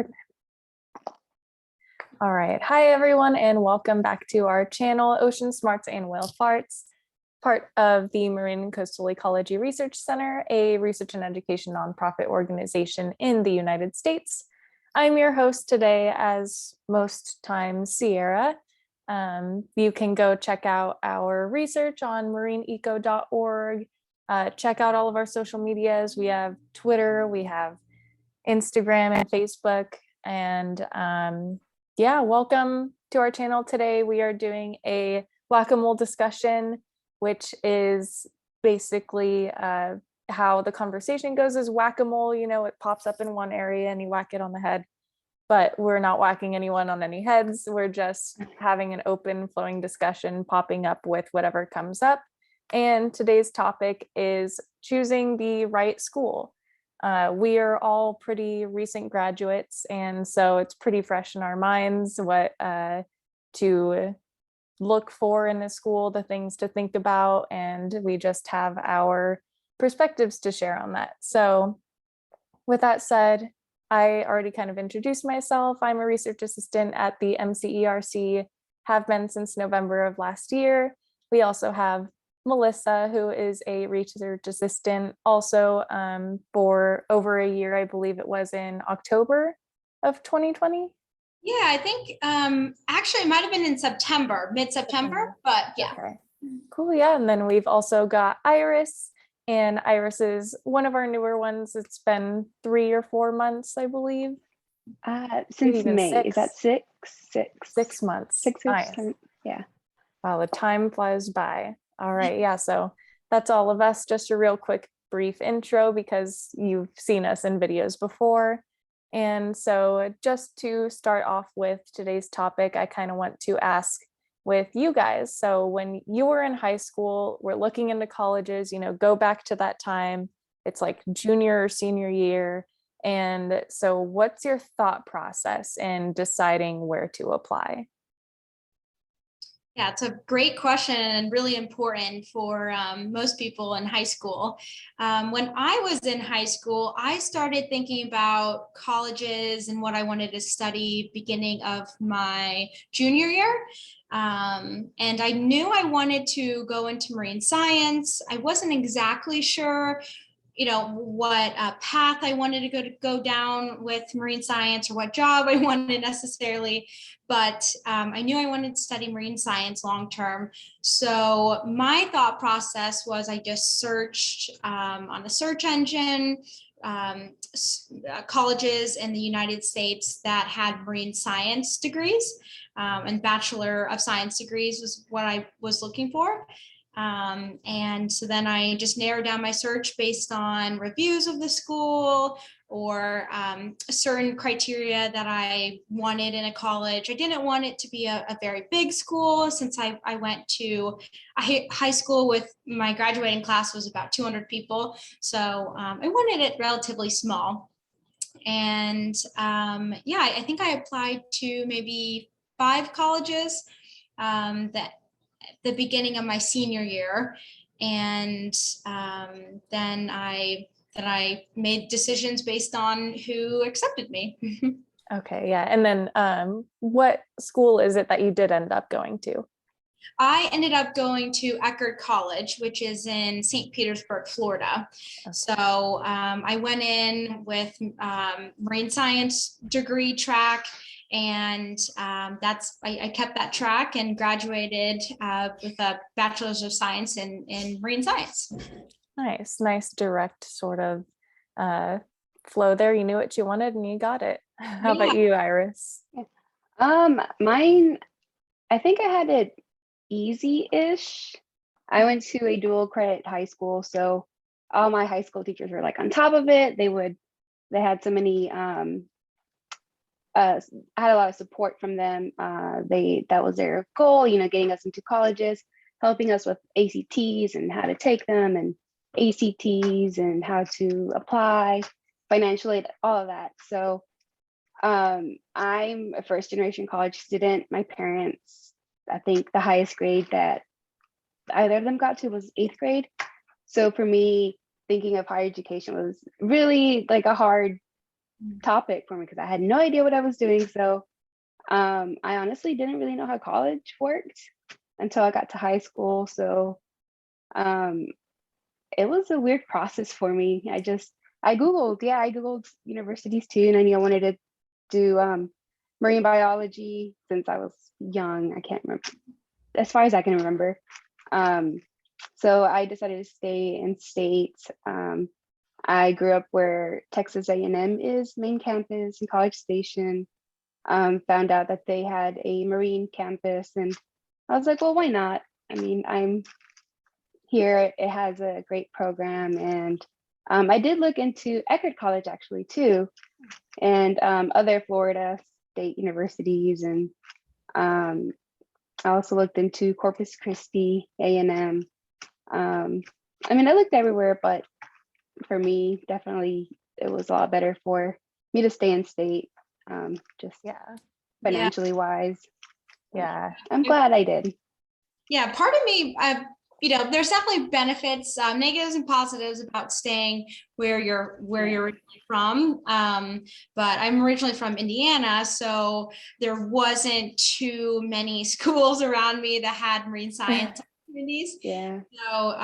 Record. All right. Hi, everyone, and welcome back to our channel, Ocean Smarts and Whale Farts, part of the Marine and Coastal Ecology Research Center, a research and education nonprofit organization in the United States. I'm your host today, as most times, Sierra. You can go check out our research on marineeco.org. Check out all of our social medias. We have Twitter, we have Instagram and Facebook, and yeah, welcome to our channel today. We are doing a whack-a-mole discussion, which is basically how the conversation goes is whack-a-mole. You know, it pops up in one area and you whack it on the head, but we're not whacking anyone on any heads. We're just having an open flowing discussion, popping up with whatever comes up. And today's topic is choosing the right school. We are all pretty recent graduates, and so it's pretty fresh in our minds what to look for in the school, the things to think about, and we just have our perspectives to share on that. So with that said, I already kind of introduced myself. I'm a research assistant at the MCERC, have been since November of last year. We also have Melissa, who is a research assistant also for over a year. I believe it was in October of 2020. Yeah, I think actually it might have been in September, mid-September, but yeah. Okay, cool. Yeah, and then we've also got Iris, and Iris is one of our newer ones. It's been 3 or 4 months, I believe. Since May. 6. Is that 6? 6 months. 6 or Nice. 7. Yeah. Wow, the time flies by. All right, yeah, so that's all of us. Just a real quick brief intro because you've seen us in videos before. And so just to start off with today's topic, I kind of want to ask with you guys. So when you were in high school, we're looking into colleges, you know, go back to that time. It's like junior or senior year. And so what's your thought process in deciding where to apply? Yeah, it's a great question and really important for most people in high school. When I was in high school, I started thinking about colleges and what I wanted to study beginning of my junior year. And I knew I wanted to go into marine science. I wasn't exactly sure what path I wanted to go down with marine science or what job I wanted necessarily, but I knew I wanted to study marine science long term. So my thought process was I just searched on the search engine colleges in the United States that had marine science degrees, and Bachelor of Science degrees was what I was looking for. And so then I just narrowed down my search based on reviews of the school or certain criteria that I wanted in a college. I didn't want it to be a very big school since I went to a high school with my graduating class was about 200 people. So I wanted it relatively small. And yeah, I think I applied to maybe 5 colleges that the beginning of my senior year, and then I made decisions based on who accepted me. Okay, yeah, and then what school is it that you did end up going to? I ended up going to Eckerd College, which is in St. Petersburg, Florida. Okay. So I went in with marine science degree track. And I kept that track and graduated with a Bachelor's of Science in Marine Science. Nice direct sort of flow there. You knew what you wanted and you got it. How about you, Iris? Mine, I think I had it easy-ish. I went to a dual credit high school, so all my high school teachers were like on top of it. They had so many I had a lot of support from them. That was their goal, getting us into colleges, helping us with ACTs and how to take them, and ACTs and how to apply, financial aid, all of that. So I'm a first generation college student. My parents, I think the highest grade that either of them got to was 8th grade. So for me, thinking of higher education was really like a hard topic for me because I had no idea what I was doing. So I honestly didn't really know how college worked until I got to high school. So it was a weird process for me. I Googled universities too, and I knew I wanted to do marine biology since I was young. I can't remember, as far as I can remember. So I decided to stay in state. I grew up where Texas A&M is main campus in College Station. Found out that they had a marine campus, and I was like, well, why not? I mean, I'm here. It has a great program, and I did look into Eckerd College actually too, and other Florida state universities, and I also looked into Corpus Christi, A&M. I mean, I looked everywhere, but for me, definitely it was a lot better for me to stay in state, just financially wise. Yeah. I'm glad I did. Yeah, part of me, there's definitely benefits, negatives and positives about staying where you're originally from. But I'm originally from Indiana, so there wasn't too many schools around me that had marine science opportunities. Yeah. So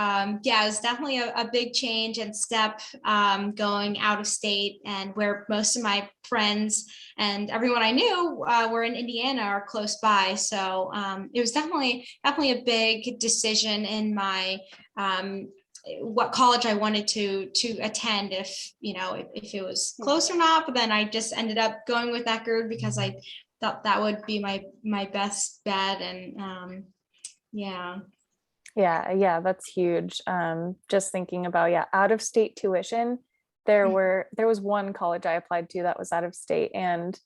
it was definitely a big change and step, going out of state, and where most of my friends and everyone I knew were in Indiana or close by. So it was definitely a big decision in my what college I wanted to attend, if it was close or not. But then I just ended up going with Eckerd because I thought that would be my best bet. And Yeah, that's huge. Just thinking about out of state tuition. There was one college I applied to that was out of state, and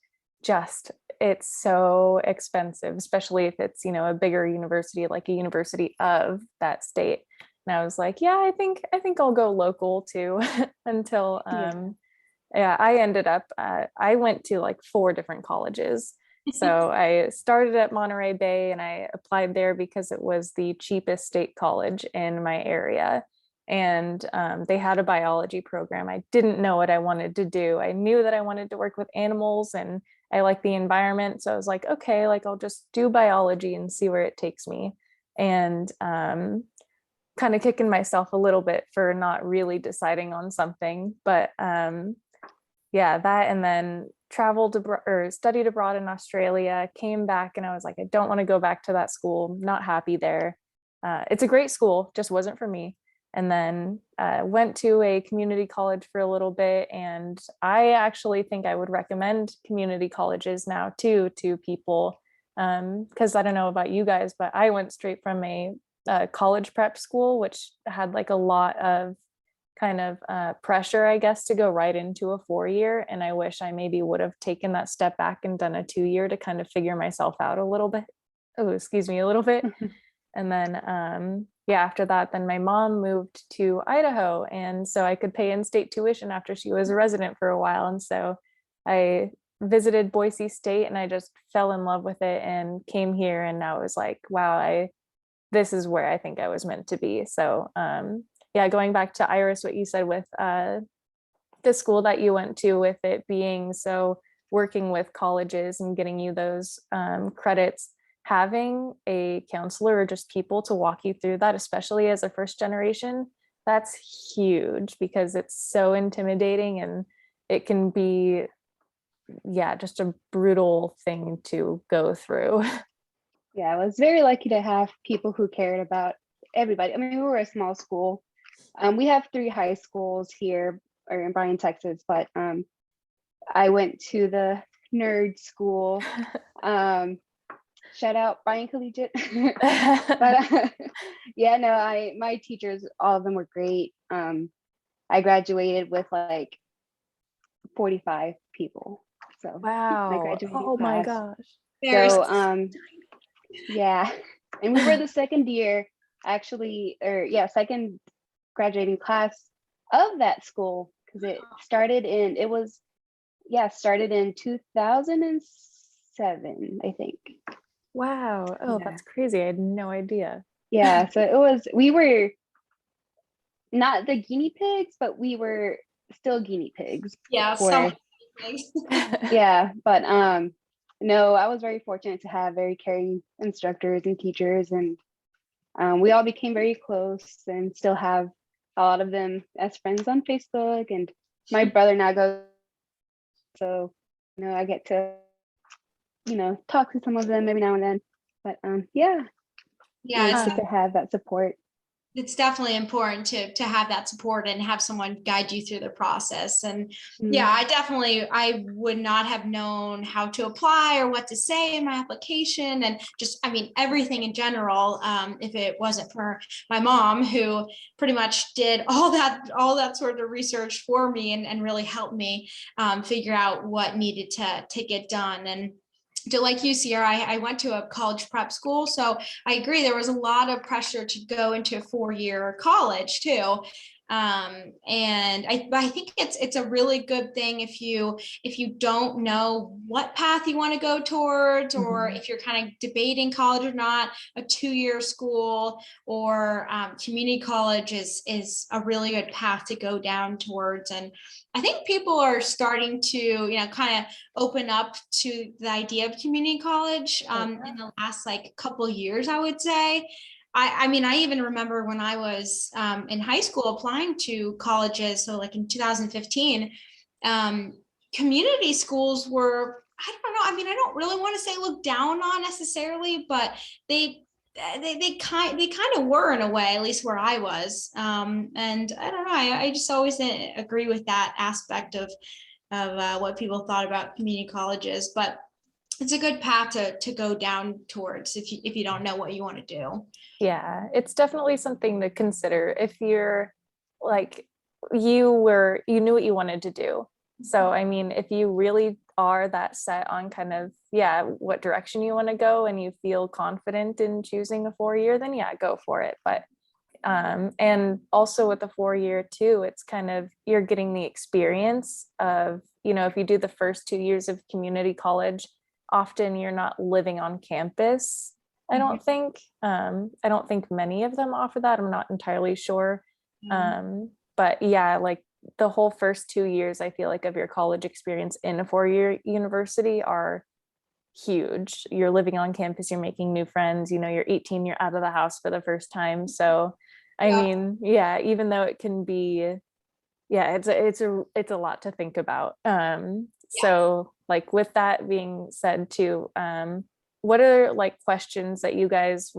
just it's so expensive, especially if it's a bigger university, like a university of that state. And I was like, yeah, I think I'll go local too until I ended up I went to like 4 different colleges. So I started at Monterey Bay, and I applied there because it was the cheapest state college in my area. And they had a biology program. I didn't know what I wanted to do. I knew that I wanted to work with animals, and I like the environment. So I was like, okay, like I'll just do biology and see where it takes me. And kind of kicking myself a little bit for not really deciding on something. But that, and then studied abroad in Australia, came back, and I was like, I don't want to go back to that school. Not happy there. It's a great school, just wasn't for me. And then went to a community college for a little bit. And I actually think I would recommend community colleges now too to people. Because I don't know about you guys, but I went straight from a college prep school, which had like a lot of kind of pressure, I guess, to go right into a 4-year. And I wish I maybe would have taken that step back and done a 2-year to kind of figure myself out a little bit. A little bit. And then, after that, then my mom moved to Idaho. And so I could pay in-state tuition after she was a resident for a while. And so I visited Boise State, and I just fell in love with it and came here. And now it was like, wow, this is where I think I was meant to be. So, going back to Iris, what you said with the school that you went to, with it being so working with colleges and getting you those credits, having a counselor or just people to walk you through that, especially as a first generation, that's huge, because it's so intimidating, and it can be, just a brutal thing to go through. Yeah, I was very lucky to have people who cared about everybody. I mean, we were a small school. We have 3 high schools here or in Bryan, Texas, but I went to the nerd school. Shout out Bryan Collegiate. But my teachers, all of them were great. I graduated with like 45 people. So Wow. my graduating Oh my class. gosh. So and we were the second year actually, second graduating class of that school, because it started in 2007, I think. Wow. Oh, that's crazy. I had no idea. Yeah, so we were not the guinea pigs, but we were still guinea pigs. Yeah, for Yeah, but no, I was very fortunate to have very caring instructors and teachers, and we all became very close and still have a lot of them as friends on Facebook. And my brother now goes, so I get to talk to some of them every now and then. But yeah, Yeah, it's good to have that support. it's definitely important to have that support and have someone guide you through the process. And yeah, I would not have known how to apply or what to say in my application, and just, I mean, everything in general, if it wasn't for my mom, who pretty much did all that sort of research for me and really helped me figure out what needed to get done. And like you, Sierra, I went to a college prep school, so I agree there was a lot of pressure to go into a 4-year college too. And I think it's a really good thing if you don't know what path you want to go towards, or if you're kind of debating college or not, a 2-year school or community college is a really good path to go down towards. And I think people are starting to kind of open up to the idea of community college in the last couple of years, I would say. I mean, I even remember when I was in high school applying to colleges. So in 2015, community schools were, I don't know. I mean, I don't really want to say looked down on necessarily, but they kind of were in a way, at least where I was. And I don't know. I just always didn't agree with that aspect of what people thought about community colleges, but it's a good path to go down towards if you don't know what you want to do. Yeah, it's definitely something to consider if you're you knew what you wanted to do. So, I mean, if you really are that set on kind of, what direction you want to go, and you feel confident in choosing a 4-year, then go for it. But and also with the 4-year too, it's kind of, you're getting the experience of, if you do the first 2 years of community college, often you're not living on campus. I don't think many of them offer that. I'm not entirely sure. But yeah, the whole first 2 years, I feel like, of your college experience in a 4-year university are huge. You're living on campus, you're making new friends, you're 18, you're out of the house for the first time. So, I mean, even though it can be, it's a lot to think about. So with that being said too, what are questions that you guys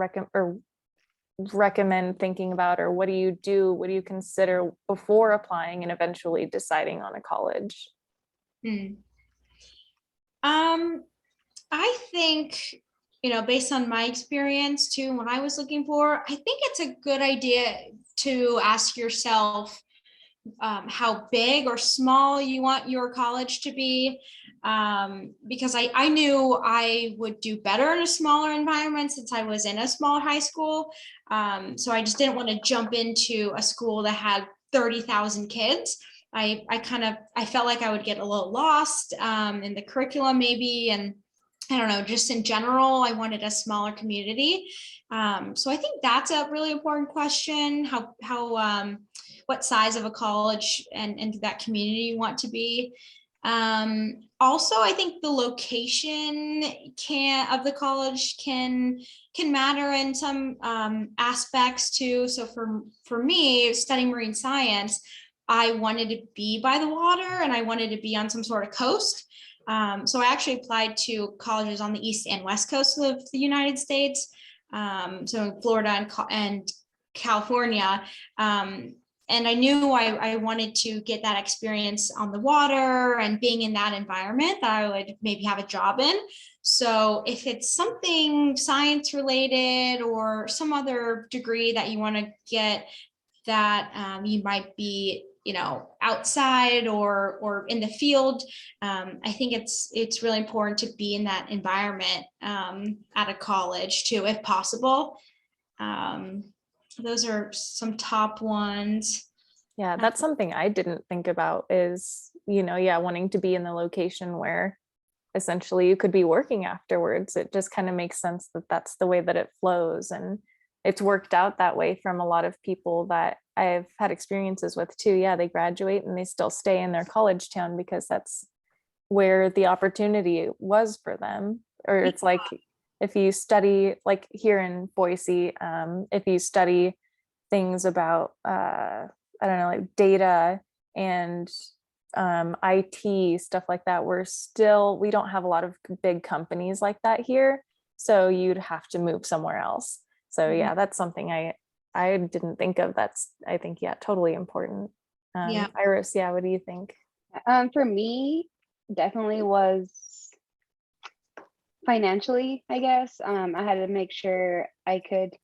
recommend thinking about, or what do you consider before applying and eventually deciding on a college? I think, based on my experience too, when I was looking for, I think it's a good idea to ask yourself how big or small you want your college to be. Because I knew I would do better in a smaller environment since I was in a small high school. So I just didn't want to jump into a school that had 30,000 kids. I felt like I would get a little lost in the curriculum maybe. And I don't know, just in general, I wanted a smaller community. So I think that's a really important question, what size of a college and that community you want to be. Also, I think the location of the college can matter in some aspects too. So for me, studying marine science, I wanted to be by the water and I wanted to be on some sort of coast. So I actually applied to colleges on the east and west coast of the United States. So Florida and California. And I knew I wanted to get that experience on the water and being in that environment that I would maybe have a job in. So if it's something science related or some other degree that you want to get that you might be outside or in the field, I think it's really important to be in that environment at a college too, if possible. Those are some top ones. Yeah, that's something I didn't think about is, wanting to be in the location where essentially you could be working afterwards. It just kind of makes sense that that's the way that it flows. And it's worked out that way from a lot of people that I've had experiences with too. Yeah, they graduate and they still stay in their college town because that's where the opportunity was for them. Or it's like, if you study, like here in Boise, if you study things about, I don't know, like data and IT, stuff like that, we don't have a lot of big companies like that here. So you'd have to move somewhere else. So yeah, that's something I didn't think of. I think, yeah, totally important. Yeah. Iris, yeah, what do you think? For me, definitely was financially, I guess. I had to make sure I could,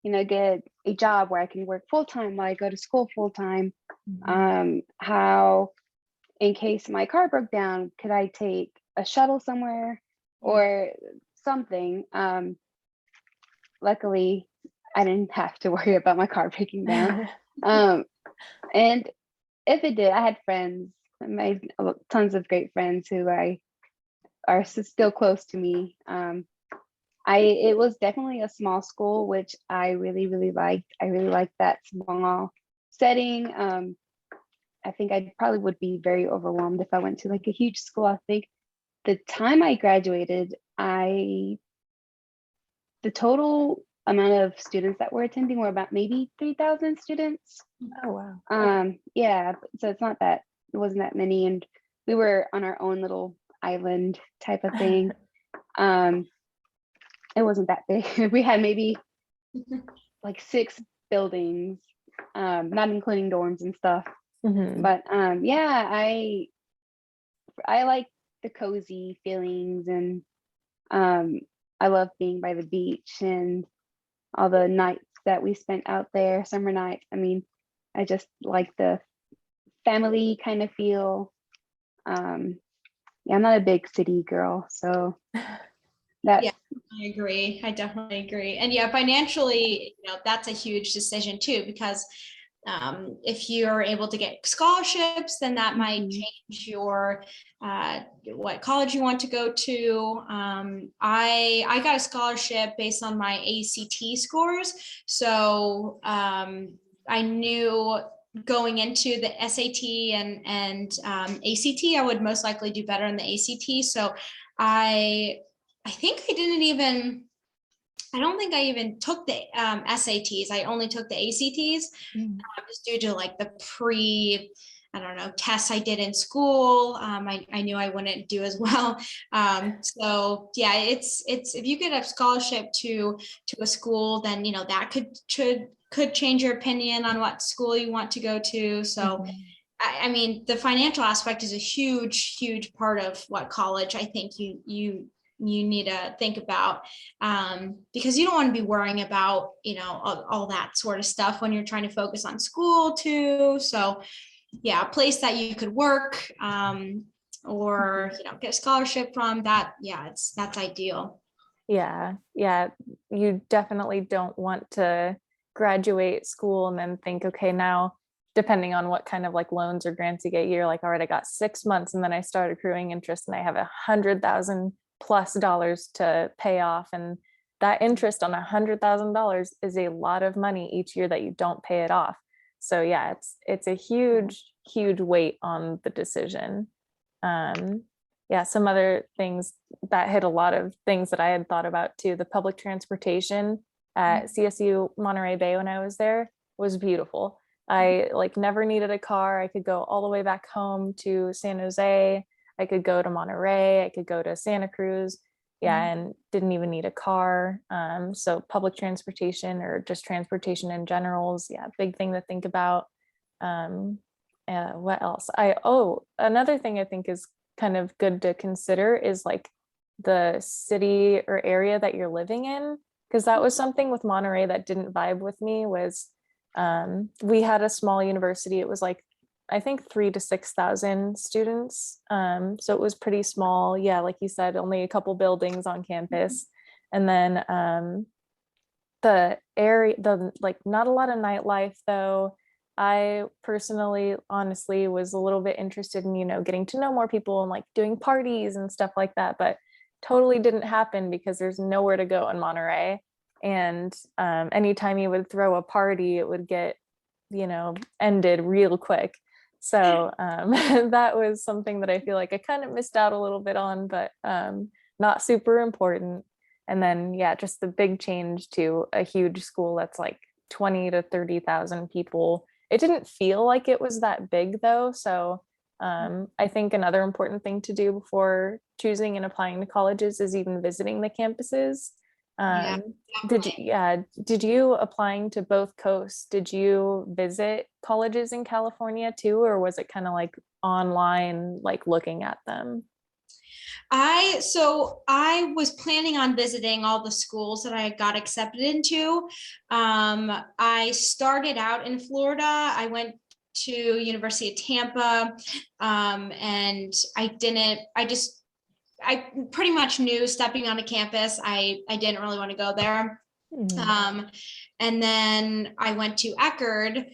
get a job where I can work full-time while I go to school full-time. How, in case my car broke down, could I take a shuttle somewhere or something? Luckily, I didn't have to worry about my car breaking down. And if it did, I had friends, I made tons of great friends who are still close to me. It was definitely a small school, which I really, really liked. I really liked that small setting. I think I probably would be very overwhelmed if I went to like a huge school. I think the time I graduated, the total amount of students that were attending were about maybe 3,000 students. Oh, wow. Yeah, so it wasn't that many, and we were on our own little island type of thing. It wasn't that big. We had maybe like 6 buildings, not including dorms and stuff. But yeah, I like the cozy feelings, and I love being by the beach and all the nights that we spent out there, summer nights. I mean, I just like the family kind of feel. Yeah, I'm not a big city girl, so that's. Yeah, I agree. I definitely agree. And yeah, financially, that's a huge decision too, because if you're able to get scholarships, then that might change your what college you want to go to. I got a scholarship based on my ACT scores, so I knew going into the SAT and ACT, I would most likely do better in the ACT. So I think I don't think I even took the SATs. I only took the ACTs just due to like the I don't know, tests I did in school. I knew I wouldn't do as well. So yeah, it's if you get a scholarship to a school, then that could change your opinion on what school you want to go to. So I mean, the financial aspect is a huge, huge part of what college I think you need to think about, because you don't want to be worrying about all that sort of stuff when you're trying to focus on school too. So yeah, a place that you could work, or get a scholarship from, that, yeah, that's ideal. Yeah, you definitely don't want to graduate school and then think, okay, now depending on what kind of like loans or grants you get, you're like, all right, I got 6 months and then I start accruing interest and I have $100,000+ to pay off, and that interest on $100,000 is a lot of money each year that you don't pay it off. So yeah, it's a huge weight on the decision. Yeah, some other things that hit a lot of things that I had thought about too. The public transportation at CSU Monterey Bay when I was there was beautiful. I like never needed a car. I could go all the way back home to San Jose. I could go to Monterey. I could go to Santa Cruz. Yeah, and didn't even need a car. So public transportation or just transportation in general is, yeah, big thing to think about. What else? Another thing I think is kind of good to consider is like the city or area that you're living in, because that was something with Monterey that didn't vibe with me. Was we had a small university. It was like, I think 3,000 to 6,000 students. So it was pretty small. Yeah, like you said, only a couple buildings on campus. And then the like not a lot of nightlife though. I personally, honestly, was a little bit interested in, getting to know more people and like doing parties and stuff like that, but totally didn't happen because there's nowhere to go in Monterey. And anytime you would throw a party, it would get, ended real quick. So that was something that I feel like I kind of missed out a little bit on, but not super important. And then, yeah, just the big change to a huge school that's like 20 to 30,000 people. It didn't feel like it was that big though. So I think another important thing to do before choosing and applying to colleges is even visiting the campuses. Yeah, Did you applying to both coasts, did you visit colleges in California too, or was it kind of like online, like looking at them? I was planning on visiting all the schools that I got accepted into. I started out in Florida. I went to University of Tampa, and I pretty much knew stepping on a campus, I didn't really want to go there. Mhm. And then I went to Eckerd,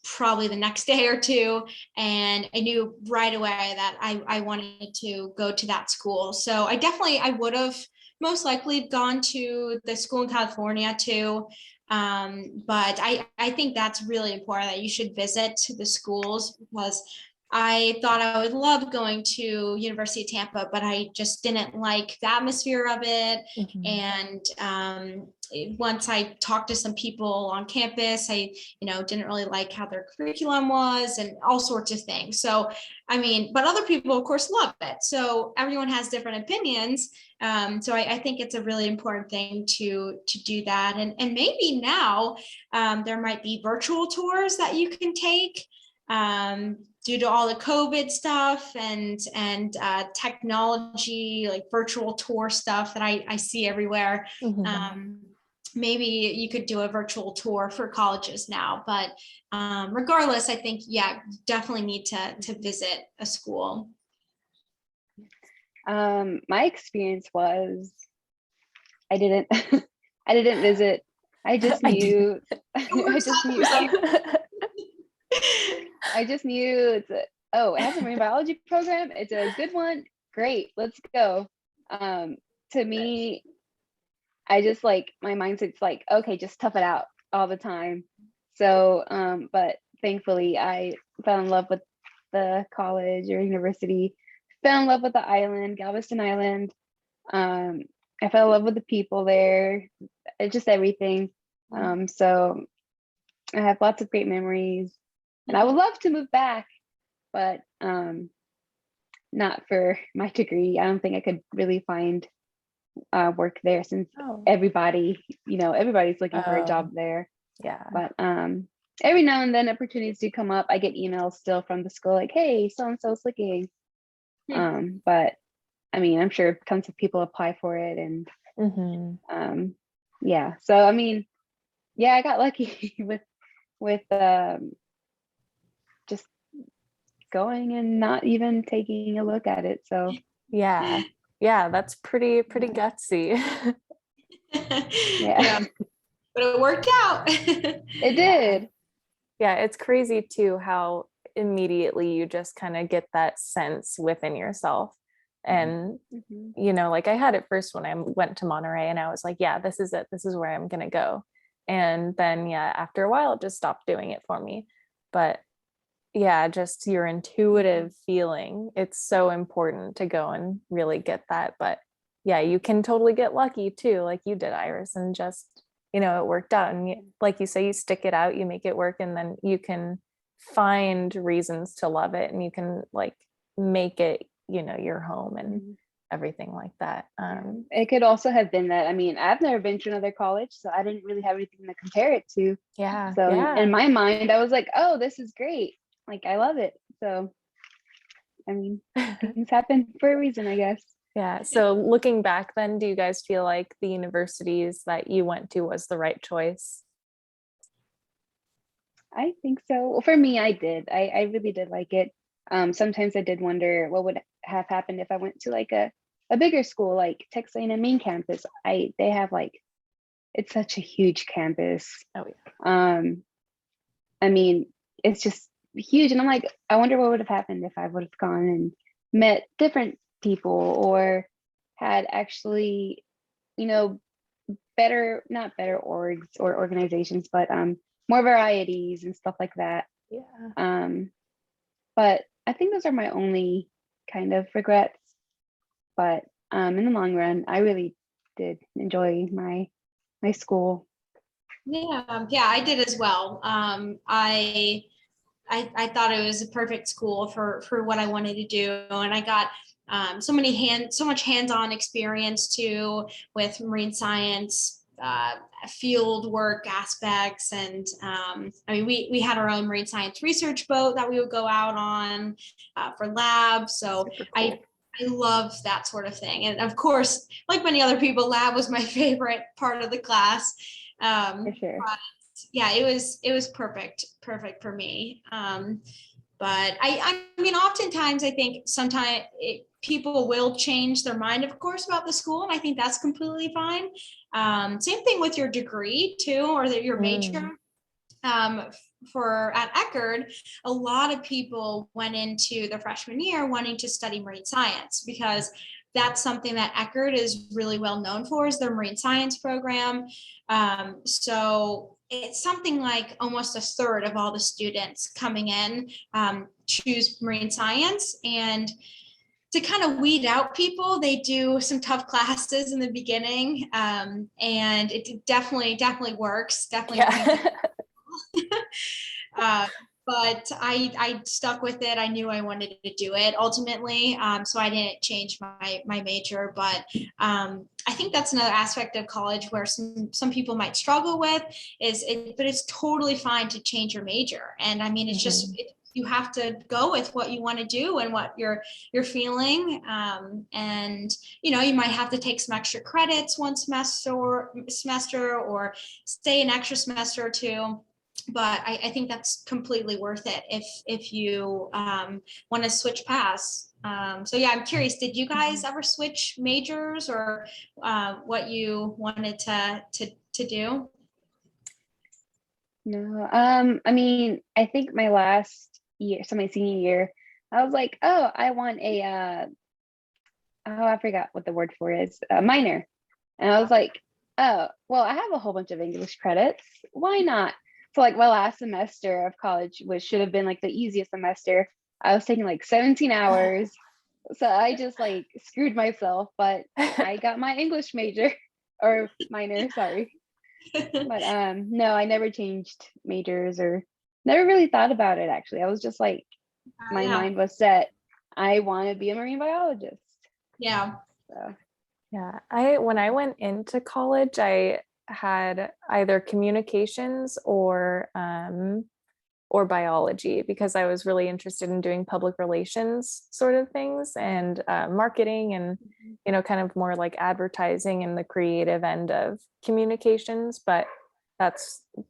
probably the next day or two, and I knew right away that I wanted to go to that school. So I would have most likely gone to the school in California too. But I think that's really important that you should visit the schools, because I thought I would love going to University of Tampa, but I just didn't like the atmosphere of it. Mhm. And once I talked to some people on campus, I didn't really like how their curriculum was and all sorts of things. So I mean, but other people of course love it, so everyone has different opinions. So I think it's a really important thing to do that. And maybe now there might be virtual tours that you can take, due to all the COVID stuff and technology, like virtual tour stuff that I see everywhere. Mhm. Maybe you could do a virtual tour for colleges now, but regardless, I think, yeah, definitely need to visit a school. My experience was I didn't I didn't visit. I just I do. knew I just knew I just knew oh, it has a marine biology program. It's a good one. Great, let's go. To me, I just like my mindset's like, okay, just tough it out all the time. So, but thankfully I fell in love with the college or university, fell in love with the island, Galveston Island. Um, I fell in love with the people there, just everything. So I have lots of great memories, and I would love to move back, but not for my degree. I don't think I could really find work there, since Oh, everybody's looking for a job there. yeah. But every now and then opportunities do come up. I get emails still from the school like, hey, so and so's looking. But I mean, I'm sure tons of people apply for it, and Mhm. yeah. So I mean, yeah, I got lucky with just going and not even taking a look at it. So Yeah. Yeah, that's pretty yeah, gutsy. yeah. Yeah, but it worked out. It Yeah. did. Yeah, it's crazy too how immediately you just kind of get that sense within yourself. And Mhm. like I had it first when I went to Monterey and I was like, yeah, this is it. This is where I'm gonna go. And then yeah, after a while it just stopped doing it for me. But yeah, just your intuitive feeling. It's so important to go and really get that. But yeah, you can totally get lucky too, like you did, Iris, and just, it worked out. And like you say, you stick it out, you make it work, and then you can find reasons to love it and you can like make it, your home and Mhm. everything like that. Yeah. It could also have been that, I mean, I've never been to another college, so I didn't really have anything to compare it to. Yeah, So in yeah. my mind, I was like, oh, this is great. Like, I love it. So, I mean, things happen for a reason, I guess. Yeah. So looking back then, do you guys feel like the universities that you went to was the right choice? I think so. Well, for me, I did. I really did like it. Sometimes I did wonder what would have happened if I went to like a bigger school, like Texas A&M main campus. They have like, it's such a huge campus. Oh yeah. I mean, it's just huge. And I'm like, I wonder what would have happened if I would have gone and met different people, or had actually, you know, not better orgs or organizations, but more varieties and stuff like that. Yeah. But I think those are my only kind of regrets. But in the long run, I really did enjoy my school. Yeah, I did as well. I thought it was a perfect school for what I wanted to do, and I got so much hands-on experience too with marine science, field work aspects, and I mean we had our own marine science research boat that we would go out on for labs. So Super I cool. I love that sort of thing, and of course, like many other people, lab was my favorite part of the class. For sure. Yeah, it was perfect for me. But I mean, oftentimes I think sometimes people will change their mind, of course, about the school, and I think that's completely fine. Same thing with your degree too, or your major. Um, for at Eckerd, a lot of people went into their freshman year wanting to study marine science because that's something that Eckerd is really well known for, is their marine science program. So it's something like almost a third of all the students coming in choose marine science. And to kind of weed out people, they do some tough classes in the beginning, and it definitely works. Definitely Yeah. uh, but I stuck with it. I knew I wanted to do it ultimately, so I didn't change my major. But I think that's another aspect of college where some people might struggle with but it's totally fine to change your major. And I mean, it's just you have to go with what you want to do and what you're feeling. And you might have to take some extra credits one semester or stay an extra semester or two. But I think that's completely worth it if you want to switch paths. So yeah, I'm curious, did you guys ever switch majors, or what you wanted to do? No, I mean, I think my last year, so my senior year, I was like, oh, I want a oh, I forgot what the word for it is, a minor. And I was like, oh, well, I have a whole bunch of English credits. Why not? So like my last semester of college, which should have been like the easiest semester, I was taking like 17 hours. So I just like screwed myself, but I got my English major or minor, sorry. But no, I never changed majors or never really thought about it actually. I was just like, my Yeah, mind was set. I want to be a marine biologist. yeah, So Yeah, when I went into college, I had either communications or biology because I was really interested in doing public relations sort of things and marketing and kind of more like advertising and the creative end of communications. But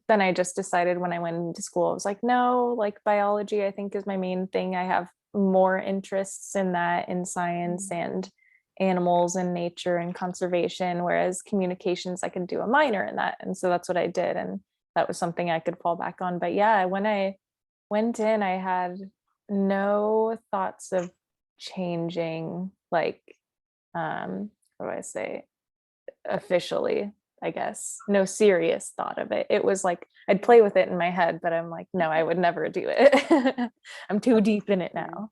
then I just decided when I went into school, I was like, no, like biology, I think is my main thing. I have more interests in that, in science and animals and nature and conservation, whereas communications, I could do a minor in that. And so that's what I did. And that was something I could fall back on. But yeah, when I went in, I had no thoughts of changing, like, what do I say, officially, I guess. No serious thought of it. It was like I'd play with it in my head, but I'm like, no, I would never do it. I'm too deep in it now.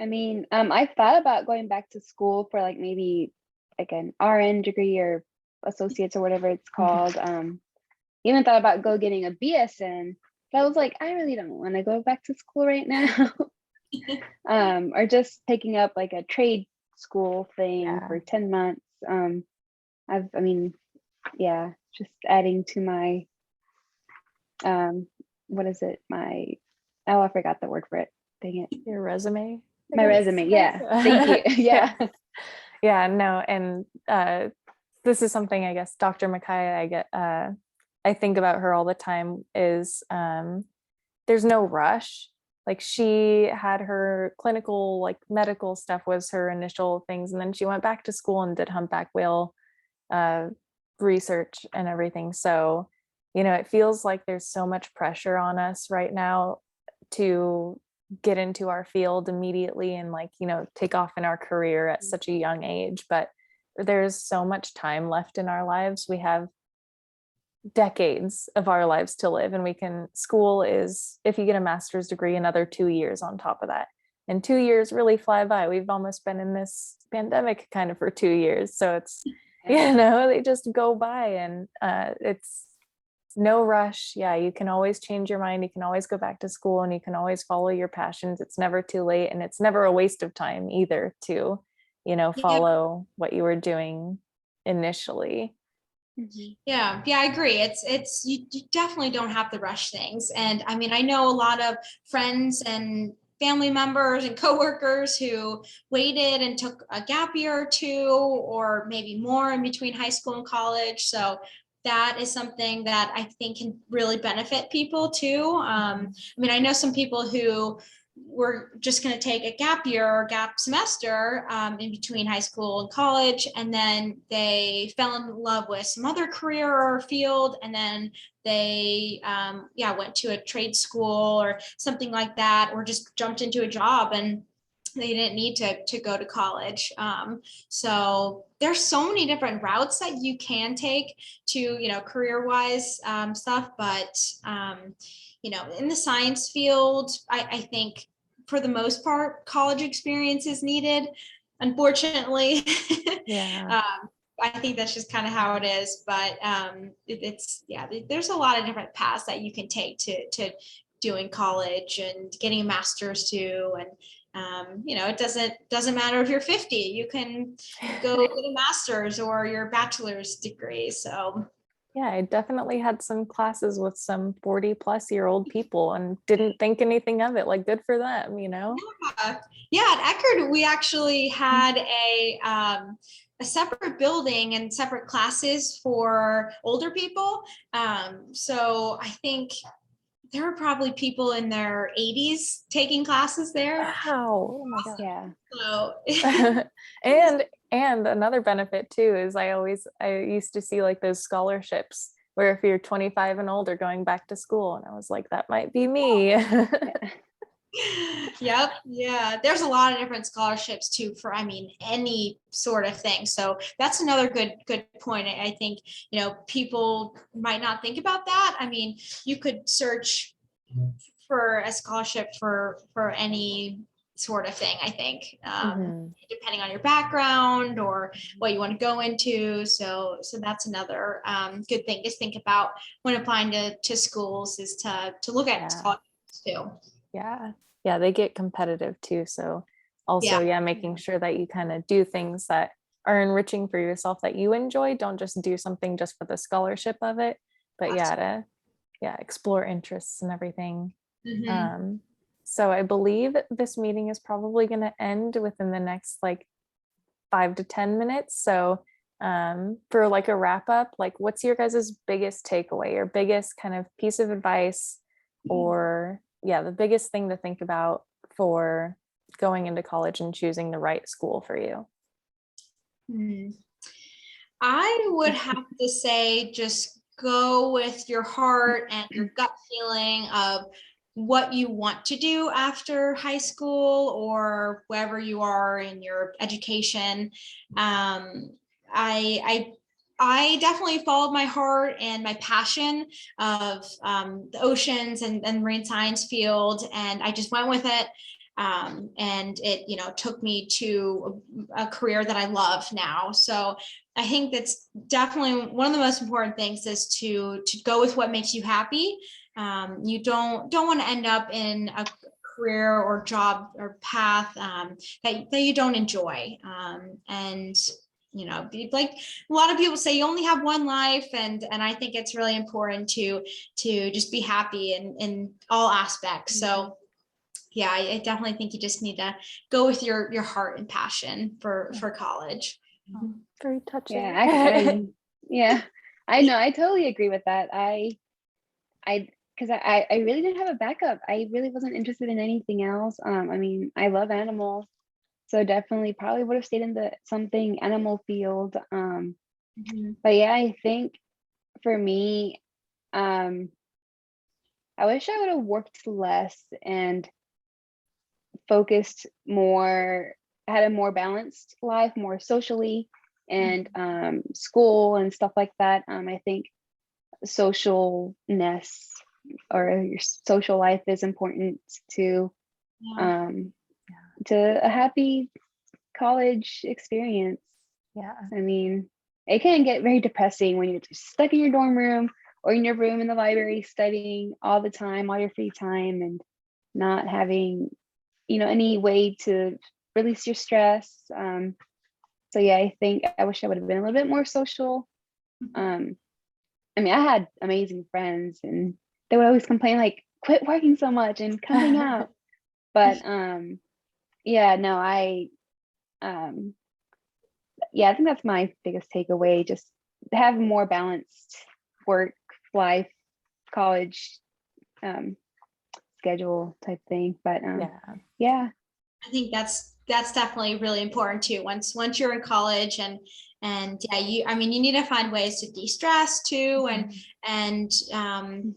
I mean, I thought about going back to school for like maybe like an RN degree or associates or whatever it's called. Even thought about getting a BSN, but I was like, I really don't want to go back to school right now. Or just taking up like a trade school thing Yeah. for 10 months. I mean, yeah, just adding to my, what is it? Oh, I forgot the word for it. Dang it. Your resume, I My guess. resume. Yeah. Thank you. Yeah. Yeah, no, and this is something I guess Dr. Makaya, I think about her all the time is there's no rush. Like she had her clinical, like medical stuff was her initial things, and then she went back to school and did humpback whale research and everything. So, it feels like there's so much pressure on us right now to get into our field immediately and like, take off in our career at such a young age. But there's so much time left in our lives. We have decades of our lives to live. And school is, if you get a master's degree, another 2 years on top of that. And 2 years really fly by. We've almost been in this pandemic kind of for 2 years. So it's, they just go by, and it's no rush. Yeah, you can always change your mind. You can always go back to school, and you can always follow your passions. It's never too late. And it's never a waste of time either to, follow what you were doing initially. Yeah, I agree. It's you definitely don't have to rush things. And I mean, I know a lot of friends and family members and coworkers who waited and took a gap year or two, or maybe more in between high school and college. So that is something that I think can really benefit people too. I mean, I know some people who were just going to take a gap year or gap semester in between high school and college, and then they fell in love with some other career or field, and then they went to a trade school or something like that, or just jumped into a job and they didn't need to go to college. So there's so many different routes that you can take to, career wise stuff. But, in the science field, I think for the most part, college experience is needed. Unfortunately, Yeah. I think that's just kind of how it is. But there's a lot of different paths that you can take to doing college and getting a master's too. And it doesn't matter if you're 50, you can go get a master's or your bachelor's degree. So yeah, I definitely had some classes with some 40-plus-year-old people and didn't think anything of it. Like, good for them, Yeah, at Eckerd, we actually had a separate building and separate classes for older people. So I think there were probably people in their 80s taking classes there. Wow. Oh my God. Yeah. So and another benefit too is I used to see like those scholarships where if you're 25 and older going back to school, and I was like, that might be me. Yep. Yeah. There's a lot of different scholarships too for, any sort of thing. So that's another good point. I think, people might not think about that. I mean, you could search for a scholarship for any sort of thing, I think, depending on your background or what you want to go into. So that's another good thing to think about when applying to schools, is to look at scholarships too. Yeah, they get competitive too. So also, making sure that you kind of do things that are enriching for yourself, that you enjoy. Don't just do something just for the scholarship of it, but explore interests and everything. So I believe this meeting is probably going to end within the next like 5 to 10 minutes. So for like a wrap up, like what's your guys' biggest takeaway or biggest kind of piece of advice, or the biggest thing to think about for going into college and choosing the right school for you? I would have to say just go with your heart and your gut feeling of what you want to do after high school or wherever you are in your education. I definitely followed my heart and my passion of the oceans and marine science field, and I just went with it. And it, took me to a career that I love now. So I think that's definitely one of the most important things, is to go with what makes you happy. You don't want to end up in a career or job or path that you don't enjoy. And like a lot of people say, you only have one life, and I think it's really important to just be happy in all aspects. So yeah, I definitely think you just need to go with your heart and passion for college. Very touching. I know, I totally agree with that. Because I really didn't have a backup. I really wasn't interested in anything else. I love animals, so definitely probably would have stayed in something animal field. But yeah, I think for me, I wish I would have worked less and focused more, had a more balanced life, more socially, and school and stuff like that. I think socialness or your social life is important to Yeah. to a happy college experience. Yeah. I mean, it can get very depressing when you're just stuck in your dorm room or in your room in the library studying all the time, all your free time, and not having, any way to release your stress. So yeah, I think I wish I would have been a little bit more social. I mean, I had amazing friends and they would always complain like, quit working so much and come hang out. But yeah, no, I think that's my biggest takeaway, just have a more balanced work life, college schedule type thing. But yeah. I think that's definitely really important too. Once you're in college and yeah, you need to find ways to de-stress too, and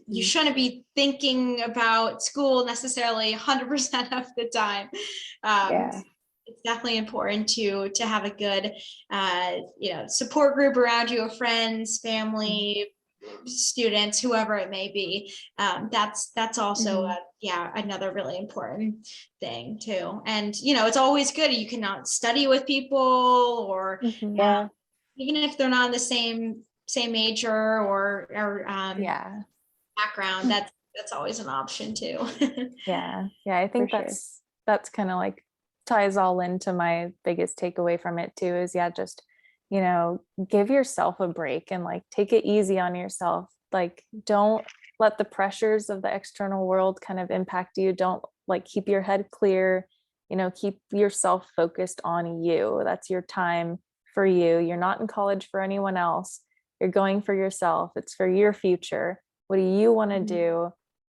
you shouldn't be thinking about school necessarily 100% of the time. It's definitely important to have a good support group around you of friends, family, students, whoever it may be. That's also another really important thing too. And it's always good, you can study with people, or even if they're not in the same major or background, that's always an option too. I think that's kind of like ties all into my biggest takeaway from it too, is just give yourself a break and like take it easy on yourself. Like, don't let the pressures of the external world kind of impact you. Don't keep your head clear, keep yourself focused on you. That's your time for you. You're not in college for anyone else. You're going for yourself. It's for your future. What do you want to do?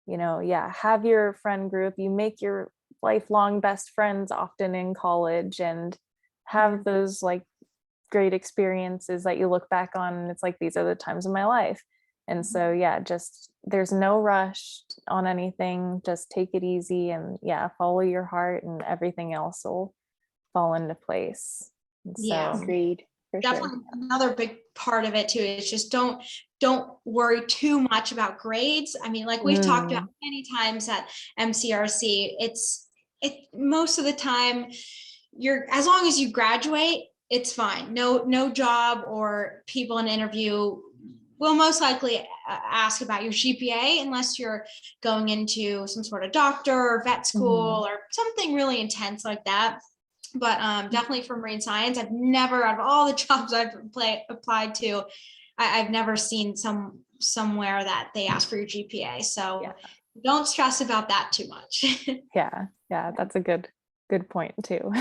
Have your friend group. You make your lifelong best friends often in college, and have those great experiences that you look back on and it's like, these are the times of my life. And so just there's no rush on anything. Just take it easy and follow your heart, and everything else will fall into place. And agreed. Definitely another big part of it too is just don't worry too much about grades. I mean, like we've talked about many times at MCRC, it most of the time as long as you graduate, it's fine. No job or people in an interview will most likely ask about your GPA unless you're going into some sort of doctor or vet school or something really intense like that. But definitely for marine science, I've never, out of all the jobs I've applied to, I've never seen somewhere that they ask for your GPA. So don't stress about that too much. That's a good point too.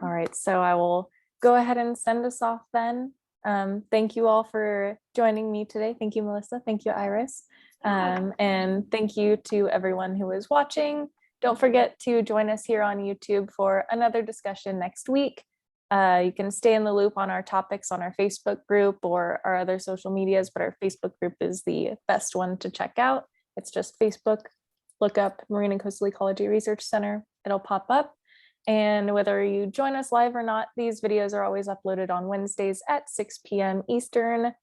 All right, so I will go ahead and send us off then. Thank you all for joining me today. Thank you, Melissa. Thank you, Iris. And thank you to everyone who is watching. Don't forget to join us here on YouTube for another discussion next week. You can stay in the loop on our topics on our Facebook group or our other social medias, but our Facebook group is the best one to check out. It's just Facebook, look up Marine and Coastal Ecology Research Center. It'll pop up. And whether you join us live or not, these videos are always uploaded on Wednesdays at 6 p.m. Eastern,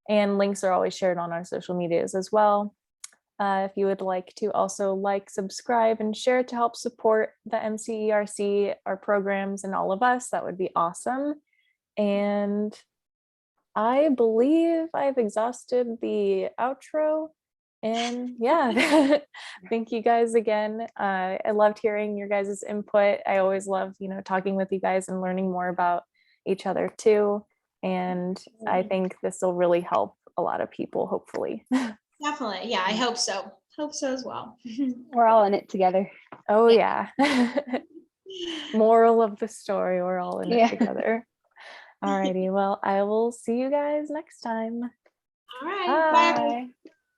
and links are always shared on our social medias as well. If you would like to also subscribe, and share to help support the MCERC, our programs, and all of us, that would be awesome. And I believe I've exhausted the outro. And thank you guys again. I loved hearing your guys' input. I always love, talking with you guys and learning more about each other too. And I think this will really help a lot of people, hopefully. Definitely. Yeah, I hope so. Hope so as well. We're all in it together. Oh yeah. Moral of the story, we're all in it together. Alrighty, well, I will see you guys next time. All right. Bye.